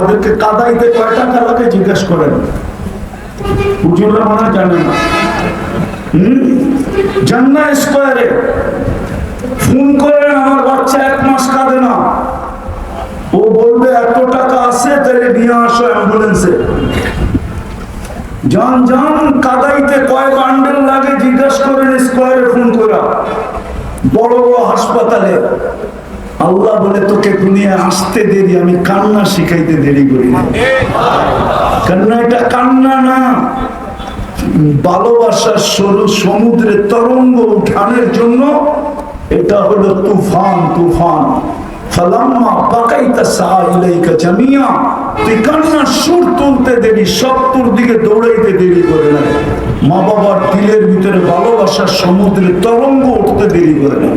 তাদেরকে কাদাইতে কয় টাকা লাগে জিজ্ঞেস করেন, হুজুররা মনে হয় জানে না। জান্না স্কয়ারে ফোন করেন, আমার বাচ্চা 1 মাস কাঁদে না, ও বলবে এত টাকা আছে, তাহলে নিয়ে আসো অ্যাম্বুলেন্সে। যান যান, কাদাইতে কয় বান্ডেল লাগে জিজ্ঞেস করেন স্কয়ারে ফোন করা, বড় বড় হাসপাতালে। আল্লাহ বলে তোকে দুনিয়া আসতে দেরি, আমি কান্না শিখাইতে দেরি করি না। কান্না এটা কান্না না, ভালোবাসার সরু সমুদ্রের তরঙ্গ উঠানের জন্য এটা হলো তুফান। তুফান ফালাম্মা বাকাইতা সাইলাইকা জামিয়া, তুই কান্নার সুর তুলতে দেরি, সব তোর দিকে দৌড়াইতে দেরি করে না। মা বাবার দিলের ভিতরে ভালোবাসার সমুদ্রের তরঙ্গ উঠতে দেরি করে না।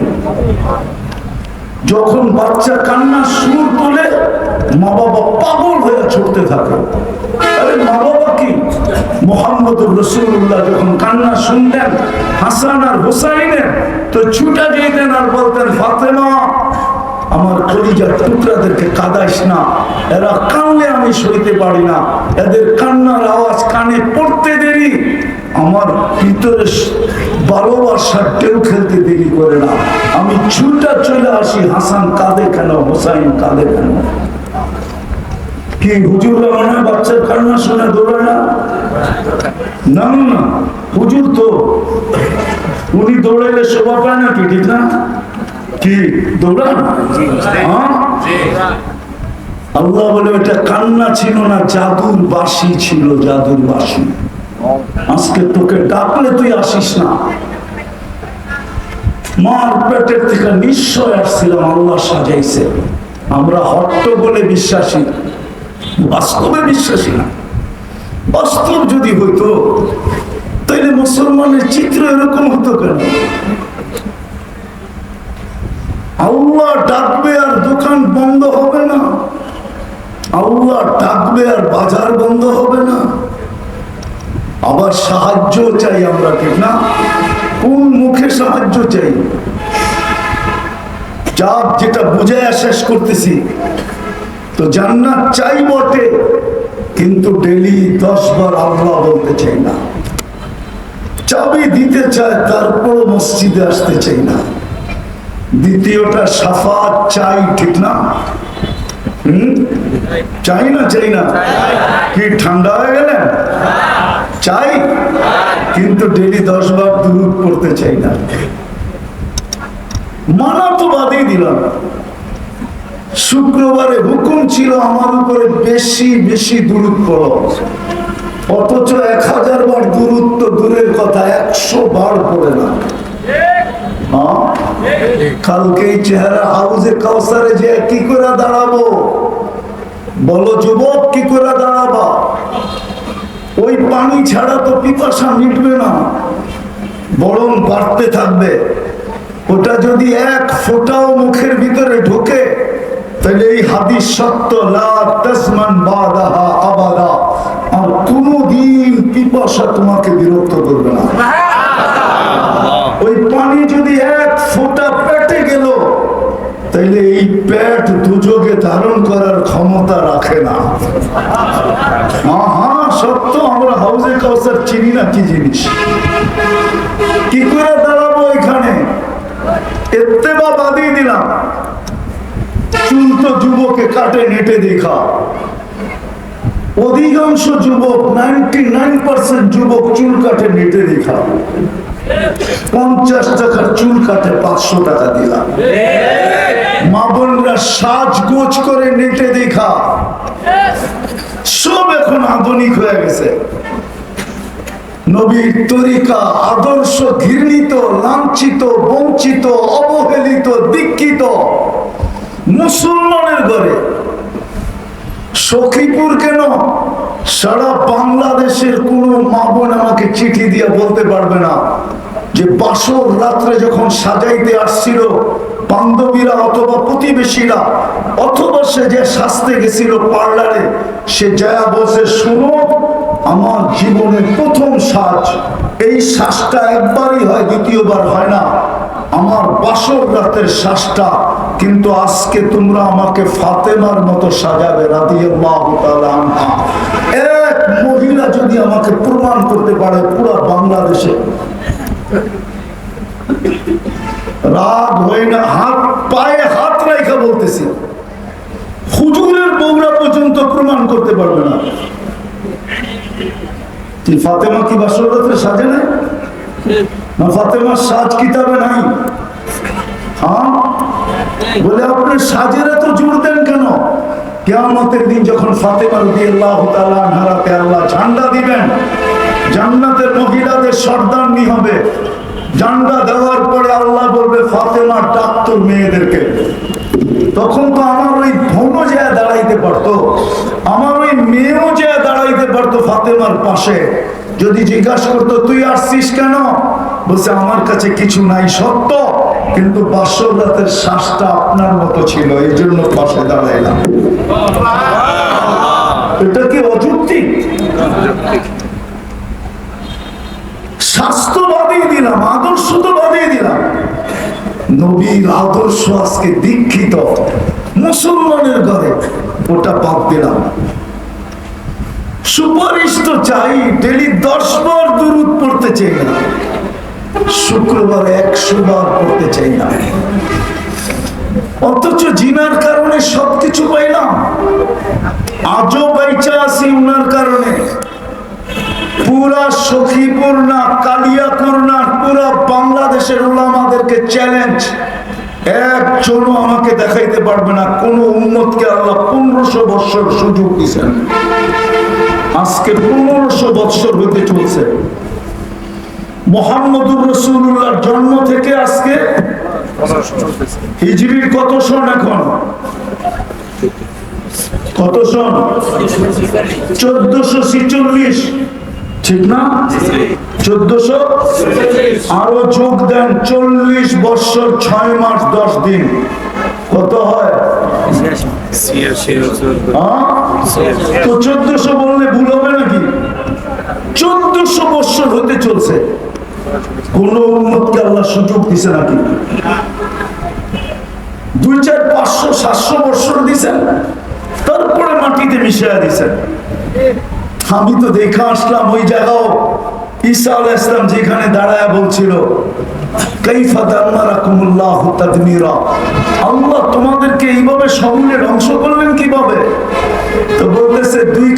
যখন বাচ্চা কান্নার সুর তোলে, মা বাবা পাগল হয়ে ছুটতে থাকে। আরে মা বাবা কি, মুহাম্মদুর রাসূলুল্লাহ যখন কান্না শুনতেন হাসান আর হুসাইনের, তো ছুটা যেতেন আর বলতেন, ফাতেমা আমার কলিজার টুকরাদেরকে কাঁদাইস না, এরা কানলে আমি সইতে পারি না, এদের কান্নার আওয়াজ কানে পড়তে দেরি আমার ভিতরে ভালোবাসার ঢেউ খেলতে দেরি করে না, আমি ছুটা চলে আসি। হাসান কাঁদে কেন, হুসাইন কাঁদে কেন? কি হুজুররা মনে হয় বাচ্চার কান্না শুনে দৌড়ায় না? না না, হুজুর তো উনি দৌড়াইলে শোভা পায় না কি, ঠিক না? কি দৌড়ান? আল্লাহ বলে এটা কান্না ছিল না, জাদুর বাঁশি ছিল, জাদুর বাঁশি। আজকে তোকে ডাকলে তুই আসিস না। মার পেটের থেকে নিশ্চয় আসছিলাম, আল্লাহ সাজাইছে। আমরা হট্ট বলে বিশ্বাসী, বাস্তবে বিশ্বাসী না। বাস্তব যদি হইতো তাইলে মুসলমানের চিত্র এরকম হতো কেন? আল্লাহ ডাকবে আর দোকান বন্ধ হবে না, আল্লাহ ডাকবে আর বাজার বন্ধ হবে না। আবার সাহায্য চাই আমরা, ঠিক না? কোন মুখে সাহায্য চাই? যা যেটা বুঝায় শেষ করতেছি, তো জান্নাত চাই বটে, কিন্তু ডেলি 10 বার আল্লাহ বলতে চাই না। চাবি দিতে চায়, তারপর মসজিদে আসতে চাই না। দ্বিতীয়টা শাফাত চাই, ঠিক না? চাই না? চাই না? কি ঠান্ডা হয়ে গেলেন? চাই, কিন্তু ডেলি 10 বার দুরূদ পড়তে চাই না। মানা তো বাদই দিলাম। শুক্রবারে হুকুম ছিল আমার উপরে বেশি বেশি দুরূদ পড়ো, অথচ 1000 বার দুরূদ তো দূরের কথা, 100 বার পড়ে না। কালকে চেহারা হাউজে কাউসারে যে কি করে দাঁড়াবো? বলো যুবক, কি করে দাঁড়াবা? ওই পানি ছাড়া তো পিপাসা মিটবে না, বরং বাড়তে থাকবে। ওটা যদি 1 ফোঁটাও মুখের ভিতরে ঢোকে, তাহলে এই হাদিস সত্য, লা তাসমান বাদাহা আবাদা, আর কোনদিন পিপাসা তোমাকে বিরক্ত করবে না। ওই পানি যদি 1 ফোঁটা পেটে গেল, তাইলে এই পেট দুযোগে ধারণ করার ক্ষমতা রাখে না। হ্যাঁ সত্য, আমরা হাউজে কাউসার চিনি না কি জিনিস। কি করে দাঁড়াবো এখানে? ইত্তেবা বাদিয়ে দিলাম। চুল তো যুবকে কাটে নেটে দেখা, অধিকাংশ যুবক 99% যুবক চুল কাটে নেটে দেখা। 50 টাকার চুল কাটে 500 টাকা দিলাম। মা বোনরা সাজগোজ করে নেটে দেখা, সব এখন আধুনিক হয়ে গেছে। নবীর তরিকা আদর্শ ঘৃণিত, লাঞ্ছিত, বঞ্চিত, অবহেলিত, দীক্ষিত মুসলমানের ঘরে। সখীপুর কেন, সারা বাংলাদেশের কোন মা বোন আমাকে চিঠি দিয়ে বলতে পারবে না যে বাসর রাত্রে যখন সাজাইতে আসছিল বান্ধবীরা অথবা প্রতিবেশীরা, অথবা সে যে সাজতে গেছিল পার্লারে, সে যায়া বসে, শুনো আমার জীবনের প্রথম সাজ, এই সাজটা একবারই হয়, দ্বিতীয়বার হয় না। আমার বাসর রাতের শ্বাসটা কিন্তু আজকে তোমরা আমাকে ফাতেমার মতো সাজাবে রাদিয়াল্লাহু তাআলা আনহা। এক মহিলা যদি আমাকে প্রমাণ করতে পারে পুরো বাংলাদেশে, রাগ হয় না, হাত পায়ে হাত রাখা বলতেছি, হুজুরের বউরা পর্যন্ত প্রমাণ করতে পারবে না কি ফাতেমা কি বাসর রাতে সাজে না? না ফাতেমার সাজ কিতাবে নাই? হ্যাঁ, বলে আপনি সাজের এত জোর দেন কেন? কিয়ামতের দিন যখন ফাতেমা রাদিয়াল্লাহু তাআলা আনহার হাতে আল্লাহ ঝান্ডা দিবেন, জান্নাতের মহিলাদের সর্দারনি হবে, ঝান্ডা দেওয়ার পরে আল্লাহ বলবে ফাতেমা ডাক তোর মেয়েদেরকে। তখন তো আমার ওই বোনও যায় দাঁড়াইতে পারতো, আমার ওই মেয়েও যায় দাঁড়াইতে পারতো ফাতেমার পাশে। যদি জিজ্ঞাসা করতো তুই আসছিস কেন, বলছে আমার কাছে কিছু নাই সত্য, কিন্তু বাসর রাতের শ্বাসটা আপনার মতো ছিল, এই জন্য পাশে দাঁড়াইলাম। এটা কি অযৌক্তিক? স্বাস্থ্য বাদিয়ে দিলাম, আদর্শ তো বাদিয়ে দিলাম, নবীর আদর্শ আজকে দীক্ষিত মুসলমানের ঘরে ওটা বাদ দিলাম। সুপারিশ তো চাই, ডেলি 10 বার দুরূদ পড়তে চাই না, শুক্রবার 100 বার পড়তে চাই না, অথচ জিনার কারণে সবকিছু পাইলাম। আজও বাইচা আছি উনার কারণে। পুরা সখীপুর না কালিয়াপুর না পুরা বাংলাদেশের উলামাদেরকে চ্যালেঞ্জ, একজনও আমাকে দেখাইতে পারবে না কোন উম্মতকে আল্লাহ 1500 বৎসর সুযোগ দিয়েছেন। আজকে 1500 বৎসর হইতে চলছে, মুহাম্মদুর রাসূলুল্লাহর জন্ম থেকে আজকে হিজরির কত সন? এখন কত সন? 1446, ঠিক না? 1400 আরো যোগ দেন, 40 বৎসর 6 মাস 10 দিন, কত হয়? তো 1400 বললে ভুল হবে নাকি? 1400 বৎসর হতে চলছে, কোন উম্মতকে আল্লাহ সুযোগ দিছে নাকি? 2, 4, 500, 700 বৎসর দিছেন, তারপরে মাটিতে মিশিয়ে দিছেন। আমি তো দেখা আসলাম ওই জায়গাও ঈসা আলাইহিস সালাম যেখানে দাঁড়ায় বলছিল কাইফা দামারাকুমুল্লাহু তাদমিরা, আল্লাহ তোমাদেরকে এইভাবে সমূলে ধ্বংস করলেন কিভাবে? তো বলতেছে দুই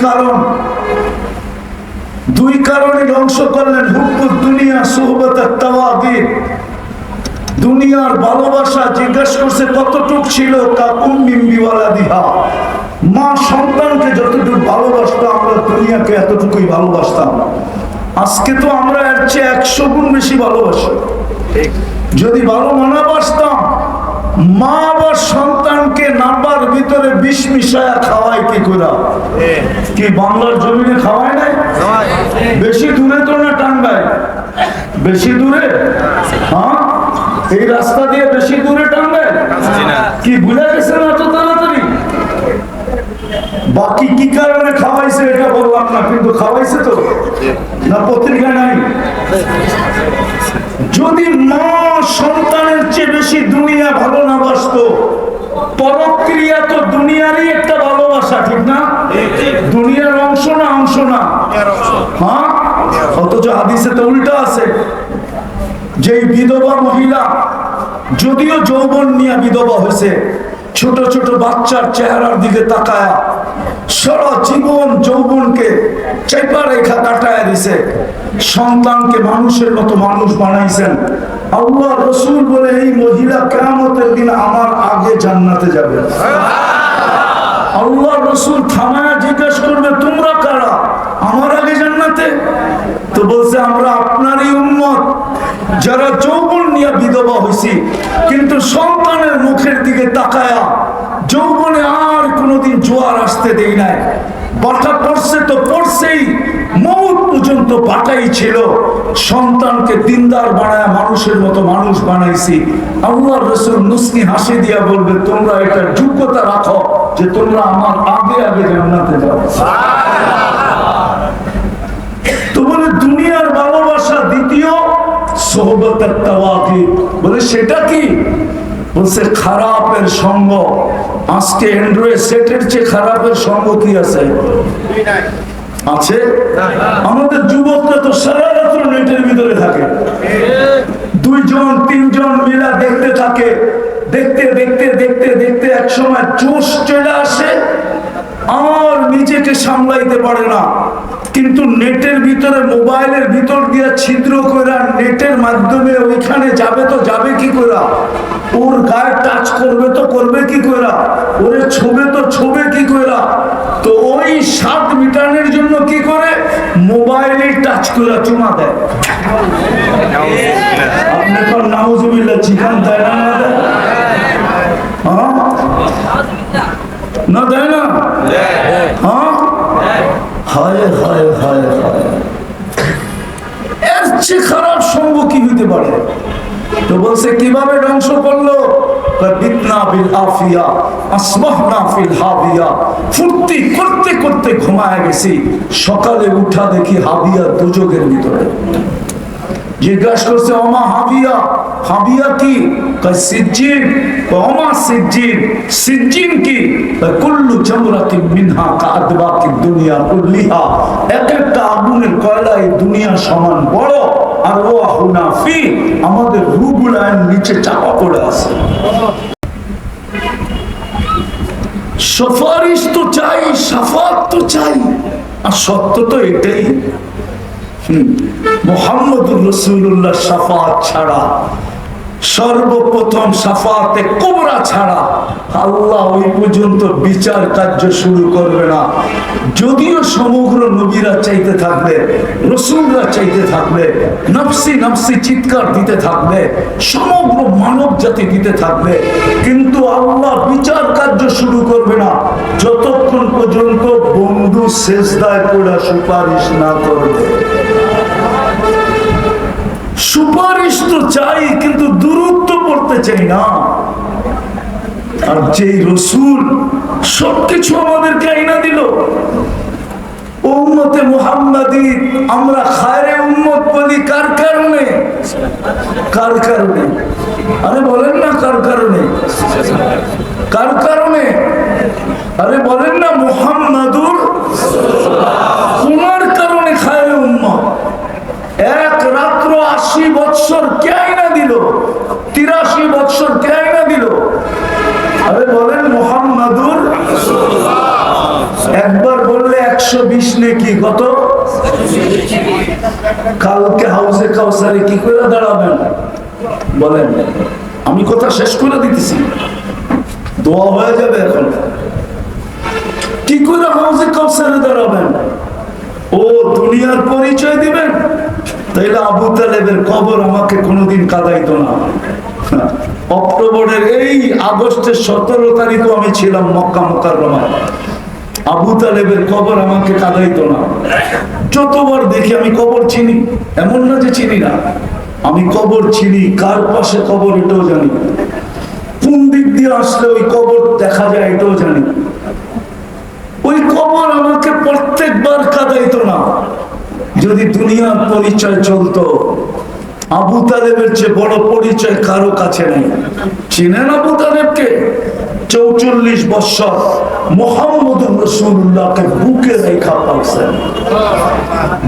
কারণে ধ্বংস করলেন। হুব্বুদ দুনিয়া সুহবাতাত তাওয়াগির, দুনিয়ার ভালোবাসা। জিজ্ঞাসা করছে কতটুক ছিল? কা উম্মি বিওয়ালাদিহা, মা সন্তানকে যতটুকু ভালোবাসতো আমরা দুনিয়াকে এতটুকুই ভালোবাসতাম। আজকে তো আমরা এর চেয়ে 100 গুণ বেশি ভালোবাসি। যদি ভালো মানা বাসতাম, মা বা সন্তানকে নাবার ভিতরে বিষ মিশায়া খাওয়ায় কি করে? কি বাংলার জমিনে খাওয়ায় নাই? বেশি দূরে তো না টাঙ্গায়, বেশি দূরে? হ্যাঁ, এই রাস্তা দিয়ে বেশি দূরে টাঙ্গায় কি ভুলে গেছে না তো তাড়াতাড়ি? বাকি কি কারণে খাওয়াইছে এটা বললাম না, কিন্তু খাওয়াইছে তো না, পত্রিকা নাই? যদি মা সন্তানের চেয়ে বেশি দুনিয়া ভালো না বাসতো, পরক্রিয়া তো দুনিয়ারই একটা ভালোবাসা, ঠিক না? দুনিয়ার অংশ না? অংশ না? হ্যাঁ, অথচ হাদিসে তো উল্টা আছে। যেই বিধবা মহিলা যদিও যৌবন নিয়ে বিধবা হয়েছে, ছোট ছোট বাচ্চার চেহারার দিকে তাকায়া সারা জীবন যৌবনকে চেপা রেখা কাটায় দিছে, সন্তানকে মানুষের মতো মানুষ বানাইছেন। আল্লাহ রাসূল বলে এই মহিলা কিয়ামতের দিন আমার আগে জান্নাতে যাবে। আল্লাহ রাসূল থামায়া জিজ্ঞেস করবে তোমরা কারা, আমার আগে জান্নাতে? তো বলছে আমরা আপনারই উম্মত, যারা যৌবন নিয়ে বিধবা হয়েছি, কিন্তু সন্তানের মুখের দিকে তাকায়া যৌবনে আর কোনোদিন জোয়ার আসতে দেই নাই। বাটা পড়ছে তো পড়ছেই, মৌত পর্যন্ত বাটাই ছিল। সন্তানকে দিনদার বানায় মানুষের মতো মানুষ বানাইছি। আল্লাহ রাসূল মুস্কি হাসি দিয়া বলবে তোমরা এটা যোগ্যতা রাখো যে তোমরা আমার আগে আগে জান্নাতে যাও। তো বলে দুনিয়ার ভালোবাসা দ্বিতীয় সোহবতের তাওয়াকিদ, বলে সেটা কি? বলছে খারাপের সঙ্গ। আজকে অ্যান্ড্রয়েড সেটের চেয়ে খারাপের সঙ্গ কি আছে? আছে। আমাদের যুবকরা তো সারা রাত্র নেটের ভিতরে থাকে, 2 জন 3 জন মিলা দেখতে থাকে, দেখতে দেখতে দেখতে দেখতে এক সময় জোশ চলে আসে আর নিজেকে সামলাইতে পারে না। কিন্তু নেটের ভিতরে, মোবাইলের ভিতর দিয়ে ছিদ্র করে নেটের মাধ্যমে ওইখানে যাবে তো যাবে কি করে, ওর গায়ে টাচ করবে তো করবে কি করে, ওরে ছবে তো ছবে কি করে। তো ওই স্বাদ মিটানোর জন্য কি করে, মোবাইলে টাচ করে চুমা দেয়। আপনি তো নাউজুবিল্লাহ চিকান দেয় না, না দেয় না? হ্যাঁ, হায় হায় হায় হায়, এর চেয়ে খারাপ সঙ্গ কি হইতে পারে? তো বলছে কিভাবে ধ্বংস করলো, বিতনা বিল আফিয়া আসবাহনা ফিল হাবিয়া, ফুর্তি করতে করতে ঘুমায় গেছি, সকালে উঠা দেখি হাবিয়া দুজকের ভিতরে। জিজ্ঞাসা করছে ওমা হাবিয়া, হাবিয়া কি? সিজ্জিন। ওমা সিজ্জিন, সিজ্জিন কি? কুল্লু জামরাতিন মিনহা কাআদবাকি দুনিয়া কুল্লিহা, এক একটা আগুনের কয়লা এই দুনিয়া সমান বড়, আর ওয়াহুনা ফি, আমাদের রূহগুলো নিচে চাপা পড়ে আছে। সুপারিশ তো চাই, শাফাত তো চাই, আর সত্য তো এটাই, মুহাম্মদুর রাসূলুল্লাহ শাফাত ছাড়া, সর্বপ্রথম শাফাতে কুবরা ছাড়া আল্লাহ ওই পর্যন্ত বিচার কার্য শুরু করবে না। যদিও সমগ্র নবীরা চাইতে থাকবে, রাসূলরা চাইতে থাকবে, নফসি নফসি চিৎকার দিতে থাকবে, সমগ্র মানব জাতি দিতে থাকবে, কিন্তু আল্লাহ বিচার কার্য শুরু করবে না যতক্ষণ পর্যন্ত বন্ধু সেজদায় পড়া সুপারিশ না করবে। সুপারিশ তো চাই, কিন্তু দূরত্ব পড়তে চাই না। আর যেই রসুল সবকিছু আমাদেরকে আইনা দিল, উম্মতে মুহাম্মাদি আমরা খায়রে উম্মত বলি কার কারণে? কার কারণে? আরে বলেন না কার কারণে? কার কারণে? আরে বলেন না মুহাম্মাদুর, ওনার কারণে খায়রে উম্মত। এক রাত্র 80 বৎসর কে আইনা দিল? 83 বৎসর কে আইনা দিল? আরে বলেন মুহাম্মাদুর। একবার বললে 120 নেকি, কত? কালকে হাউজে কাউসারে কি করে দাঁড়াবেন বলেন? আমি কথা শেষ করে দিতেছি, দোয়া হয়ে যাবে এখন। কি করে হাউজে কাউসারে দাঁড়াবেন? ও দুনিয়ার পরিচয় দিবেন? তাইলে আবু তালেবের কবর আমাকে কোনোদিন কাঁদাইতো না। অক্টোবরের এই আগস্টের 17 তারিখও আমি ছিলাম মক্কা মুকাররমায়, আবু তালেবের কবর আমাকে কাঁদাইতো না। যতবার দেখি আমি কবর চিনি, এমন না যে চিনি না, আমি কবর চিনি, কার পাশে কবর এটাও জানি, কোন দিক দিয়ে আসলে ওই কবর দেখা যায় এটাও জানি। ওই কবর আমাকে প্রত্যেকবার কাঁদাইতো না। যদি দুনিয়ার পরিচয় চলতো, আবু তালেবের চেয়ে বড় পরিচয় কারো কাছে নেই। চিনেন আবু তালেবকে? 44 বৎসর মুহাম্মদুর রাসূলুল্লাহকে বুকে রেখা পালছেন।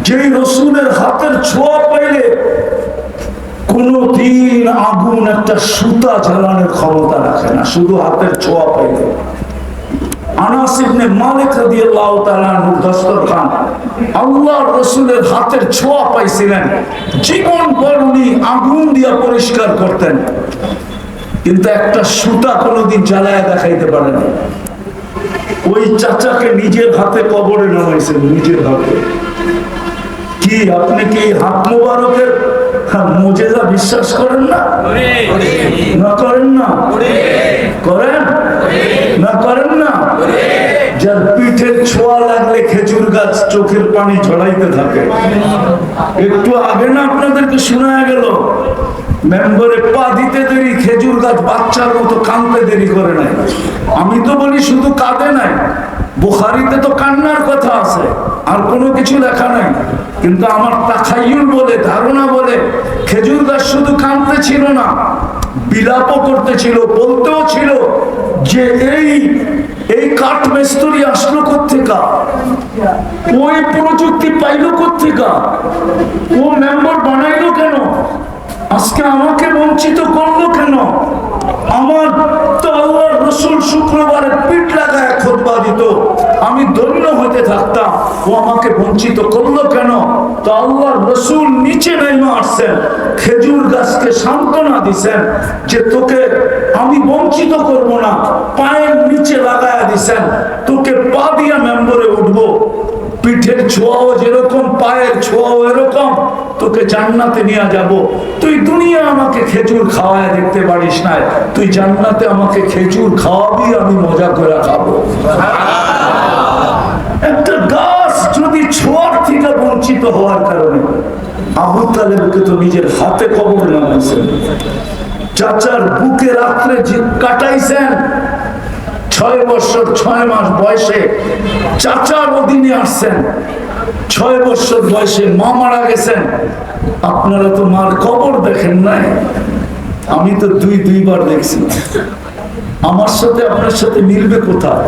যেই রসুলের হাতের ছোঁয়া পাইলে কোনদিন আগুন একটা সুতা জ্বালানোর ক্ষমতা রাখে না, শুধু হাতের ছোঁয়া পাইলে। আনাস ইবনে মালিক রাদিয়াল্লাহু তাআলা আনহুর দস্তরখান আল্লাহর রাসূলের হাতের ছোঁয়া পাইছিলেন, জীবন ভর উনি আগুন দিয়ে পরিষ্কার করতেন, কিন্তু একটা সুতা কোনোদিন জ্বালায়া দেখাইতে পারেন। ওই চাচাকে নিজের হাতে কবরে নামাইছেন, নিজের হাতে। কি আপনি কি হাত মোবারকের মুজিজা বিশ্বাস করেন না? না করেন না? করেন না? করেন না? যার পিঠের ছোঁয়া লাগলে খেজুর গাছ চোখের পানি ঝরাইতে থাকে। একটু আগে না আপনাদেরকে শোনা গেল, মেম্বারে পা দিতে দেরি খেজুর গাছ বাচ্চার মতো কাঁদতে দেরি করে নাই। আমি তো বলি শুধু কাঁদে নাই, বুখারীতে তো কান্নার কথা আছে। আছে, আর কোনো কিছু লেখা নাই। কিন্তু আমার তাখাইয়ুল বলে, ধারণা বলে, খেজুর গাছ শুধু কাঁদতে ছিল না, বিলাপও করতেছিল, বলতেও ছিল যে এই কাঠ মিস্ত্রি আসলো কোত্থেকা, ওই প্রযুক্তি পাইলো কোত্থেকা, ও মেম্বার বানাইলো কেন, আজকে আমাকে বঞ্চিত করলো কেন। আমার তো আল্লাহ রসুল শুক্রবারে পিঠ লাগায় খুতবা দিত, আমি ধন্য হতে থাকতাম, ও আমাকে বঞ্চিত করলো কেন। তো আল্লাহ রসুল নিচে নেমে আসছেন, খেজুর গাছকে সান্ত্বনা দিছেন যে তোকে আমি বঞ্চিত করব না, পায়ের নিচে লাগায়া দিছেন, তোকে পা দিয়া মেম্বরে উঠবো, পিঠের ছোঁয়াও যেরকম, পায়ের ছোঁয়াও এরকম, তোকে জান্নাতে নিয়ে যাব। তুই দুনিয়া আমাকে খেজুর খাওয়ায় দেখতে পারিস না, তুই জান্নাতে আমাকে খেজুর খাওয়াবি, আমি মজা করে খাবো। একটা গাছ যদি ছোঁয়ার থেকে বঞ্চিত হওয়ার কারণে, আবু তালেবকে তো নিজের হাতে কবর নামাইছেন, চাচার বুকে রাত্রে কাটাইছেন, 6 বছর 6 মাস বয়সে চাচার অধীনে আসছেন, 6 বছর বয়সে মা মারা গেছেন। আপনারা তো মার কবর দেখেন নাই, আমি তো দুইবার দেখছি। আমার সাথে আপনার সাথে মিলবে কোথায়?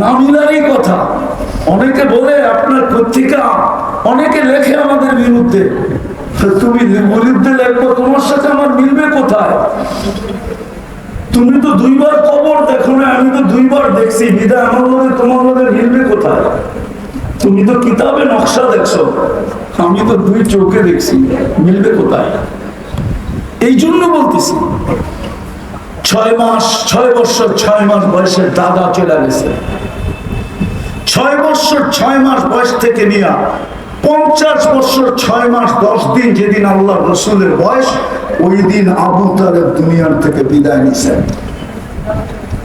না মিলারই কথা। অনেকে বলে আপনার পত্রিকা, অনেকে লেখে আমাদের বিরুদ্ধে, তুমি বিরুদ্ধে লেখবো, তোমার সাথে আমার মিলবে কোথায়? তুমি তো 2বার কবর দেখো না, আমি তো 2বার দেখছি, বিদায় আমার মধ্যে তোমার মধ্যে মিলবে কোথায়? তুমি তো কিতাবে নকশা দেখছো, আমি তো 2 চোখে দেখছি, মিলবে কোথায়? এই জন্য বলতেছি, 6 বছর 6 মাস বয়সে দাদা চলে গেছে। 6 বছর 6 মাস বয়স থেকে নিয়ে 50 বছর 6 মাস 10 দিন যেদিন আল্লাহ রসুলের বয়স, ওই দিন আবু তালেব দুনিয়ার থেকে বিদায় নিছেন।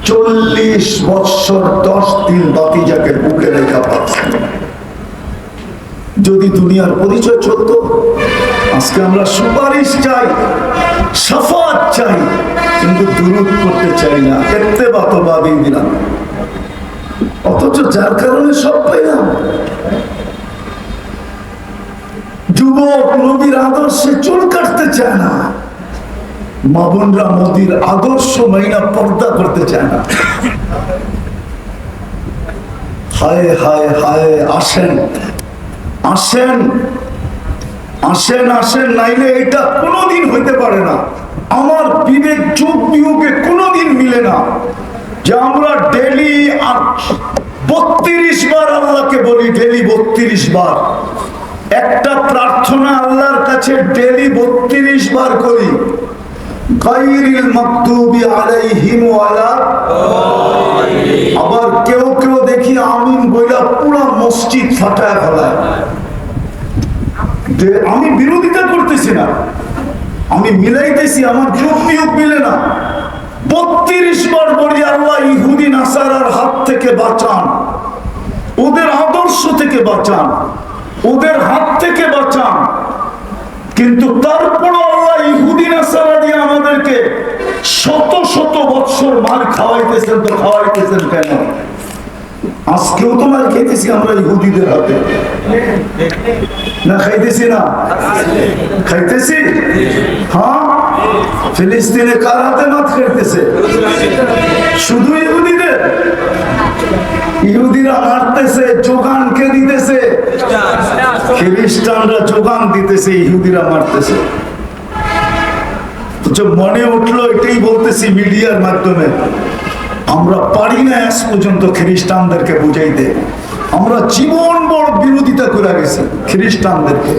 40 বছর 10 দিন বাতিজাকে বুকে রেখা পাচ্ছেন। যদি দুনিয়ার পরিচয় চলতো, আজকে আমরা সুপারিশ চাই, শাফাত চাই, কিন্তু দুরূদ করতে চাই না, ইত্তেবা তো বাদই দিলাম, অথচ যার কারণে সব পাইলাম। যুবক নবীর আদর্শে চুল কাটতে চায় না, মা বোনরা মোদীর আদর্শ মাইনা পর্দা করতে চায় না। হায় হায় হায়, আসেন আসেন আসেন আসেন, নাইলে এটা কোনোদিন হইতে পারে না। আমার বিবেক চোখ বিয়োগে কোনোদিন মিলে না যে আমরা ডেলি 32 বার আল্লাহকে বলি, ডেলি 32 বার একটা প্রার্থনা আল্লাহর কাছে ডেলি 32 বার করি, গায়রিল মাগদুবি আলাইহিম ওয়ালা। আবার কেউ কেউ দেখি আমিন বইলা পুরো মসজিদ ফাটায় ফেলায়। আমি বিরোধিতা করতেছি না, আমি মিলাইতেছি, আমার যোগ বিয়োগ মিলে না। 32 বার বলি আল্লাহ ইহুদি নাসারার হাত থেকে বাঁচান, ওদের আদর্শ থেকে বাঁচান, ওদের হাত থেকে বাঁচান। কিন্তু তারপর আল্লাহ ইহুদি নাসারা দিয়ে আমাদেরকে শত শত বৎসর মার খাওয়াইতেছেন। তো খাওয়াইতেছেন কেন? আজকেও তো মার খেতেছি আমরা ইহুদিদের হাতে, না খাইতেছি না? খাইতেছি। হ্যাঁ, ফিলিস্তিনে কার হাতে মার খাইতেছে? শুধু ইহুদিদের। ইহুদিরা মারতেছে, যোগান কে দিতেছে? খ্রিস্টানরা যোগান দিতেছে, ইহুদিরা মারতেছে। মনে উঠলো এটাই বলতেছি মিডিয়ার মাধ্যমে, আমরা পারি না আজ পর্যন্ত খ্রিস্টানদেরকে বুঝাইতে। আমরা জীবন বড় বিরোধিতা করে গেছি খ্রিস্টানদেরকে,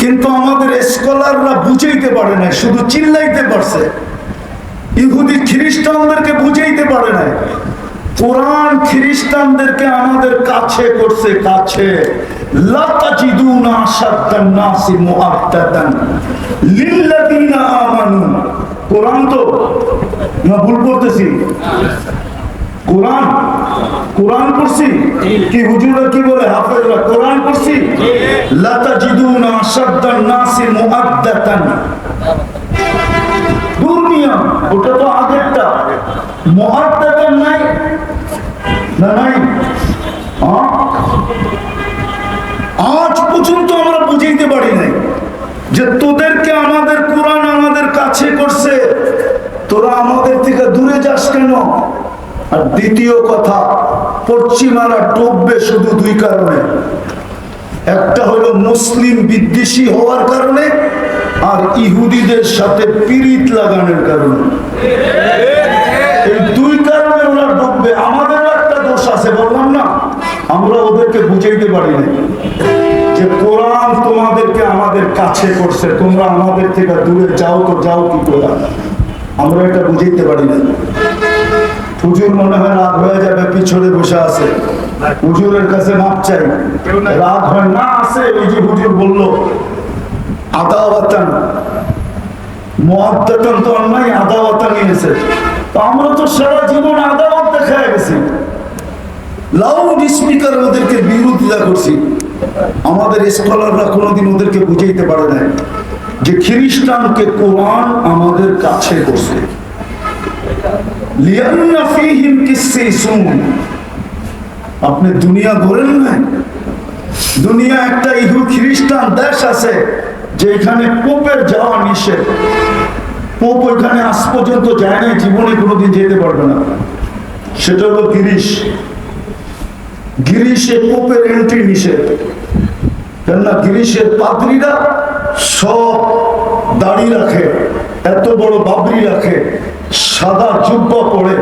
কিন্তু আমাদের স্কলাররা বুঝাইতে পারে না, শুধু চিল্লাইতে পারছে। ইহুদি খ্রিস্টানদেরকে বুঝাইতে পারে না। কোরআন খ্রিস্টানদেরকে আমাদের কাছে করছে, কাছে। লা তাজিদুনা আশাদ্দান নাসি মুআদ্দাদান লিল্লাযিনা আমানু। কোরআন তো না ভুল করতেছি? কোরআন পড়ছি কি? হুজুররা কি বলে, হাফেজরা কোরআন পড়ছি। লা তাজিদুনা আশাদ্দান নাসি মুআদ্দাদান। দুনিয়া ওটা তো আগেরটা, মুআদ্দাদান নাই। না নাই? আজ পর্যন্ত আমরা বুঝাইতে পারি নাই যে তোদেরকে আমাদের কোরআন আমাদের কাছে করছে, তোরা আমাদের থেকে দূরে যাস কেন? আর দ্বিতীয় কথা, পশ্চিমারা ডুববে শুধু দুই কারণে। একটা হলো মুসলিম বিদ্বেষী হওয়ার কারণে, আর ইহুদিদের সাথে পিরিত লাগানোর কারণে। এই দুই কারণে ওরা ডুববে। আমাদের একটা দোষ আছে, বললাম না, আমরা ওদেরকে বুঝাইতে পারি না যে কোরআন তোমাদেরকে আমাদের কাছে করছে, তোমরা আমাদের থেকে দূরে যাও। তো যাও কি করে? আমরা এটা বুঝাইতে পারি না। হুজুর মনে হয় রাগ হয়ে যাবে, পিছনে বসে আছে, হুজুরের কাছে মাপ চাই। রাগ হয় না, আছে ওই যে হুজুর বললো আদাওয়াতান মুআদ্দাতান, তো অন্যায় আদাওয়াতান নিয়েছে। তো আমরা তো সারা জীবন আদাওয়াত দেখায় গেছি, লাউড স্পিকার ওদেরকে বিরোধিতা করছি। আমাদের স্কলাররা কোনোদিন ওদেরকে বুঝাইতে পারে না যে খ্রিস্টানকে কোরআন আমাদের কাছে করছে। লিয়ান্না ফীহিম কিসসিসুন। আপনি দুনিয়া ঘোরেন না, দুনিয়া একটা ইহু খ্রিস্টান দেশ আছে যেখানে পোপের যাওয়া নিষেধ। পোপ ওইখানে আজ পর্যন্ত যায় না, জীবনে কোনোদিন যেতে পারবে না। সেটা হলো গ্রিস। গ্রিসে পোপের এন্ট্রি নিষেধ, কেননা গ্রিসের পাদ্রীরা সব দাড়ি রাখে, এত বড় বাবরি রাখে, সাদা জুব্বা পরে,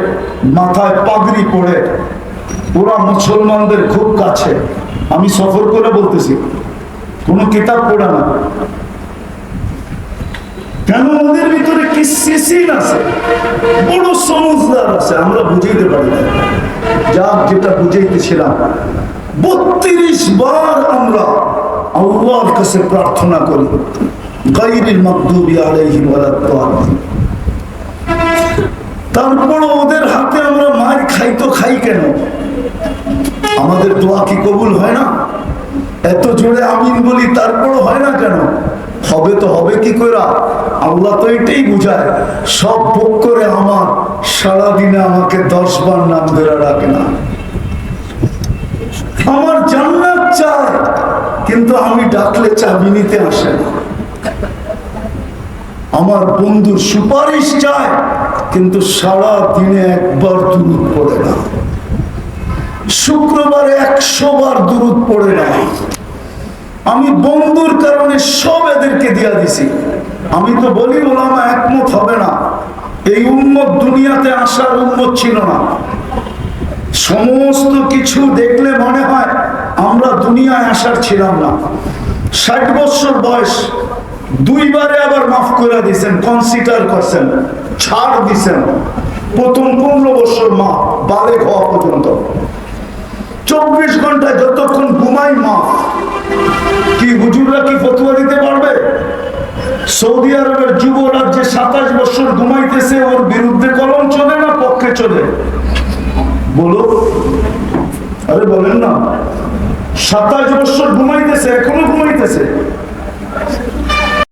মাথায় পাগড়ি পরে, ওরা মুসলমানদের খুব কাছে। আমি সফর করে বলতেছি, কোন কিতাব পড়ে না। কেন? ওদের ভিতরে কি সিসিন আছে, বড় সমজদার আছে, আমরা বুঝাইতে পারি না। যাক, যেটা বুঝাইতেছিলাম, 32 বার আমরা আল্লাহর কাছে প্রার্থনা করি, গায়রিল মাগদুবি আলাইহিম ওয়ালাদ-দাল্লিন। তারপর ওদের হাতে আমরা মার খাই, তো খাই কেন? আমাদের দোয়া কি কবুল হয় না? এত জোরে আমিন বলি, তারপরও হয় না কেন? হবে তো হবে কি করে? আল্লাহ তো এটাই বুঝায়, সব ভোগ করে আমার, সারাদিনে আমাকে 10 বার নাম ধরে রাখে না। আমার জান্নাত চায়, কিন্তু আমি ডাকলে চাবি নিতে আসে না। আমার বন্ধুর সুপারিশ চায়, কিন্তু সারা দিনে একবার দুরূদ পড়ে না। শুক্রবারে 100 বার দুরূদ পড়ে না। আমি বন্ধুর কারণে সব এদেরকে দিয়া দিছি। আমি তো বলি ওলামা একমত হবে না, এই উম্মত দুনিয়াতে আসার উম্মত ছিল না। সমস্ত কিছু দেখলে মনে হয় আমরা দুনিয়ায় আসার ছিলাম না। 60 বছর বয়স, 2 বারে আবার মাফ করে দিয়েছেন, কনসিডার করছেন, ছাড় দিছেন। প্রথম 15 বছর মাফ, বালেগ হওয়া পর্যন্ত। 24 ঘন্টায় যতক্ষণ ঘুমাই মাফ। কি হুজুররা কি ফতোয়া দিতে পারবে? সৌদি আরবের যুবরাজ যে 27 বছর ঘুমাইতেছে, ওর বিরুদ্ধে কলম চলে না পক্ষে চলে? বলো, আরে বলেন না। 27 বছর ঘুমাইতেছে, এখনো ঘুমাইতেছে।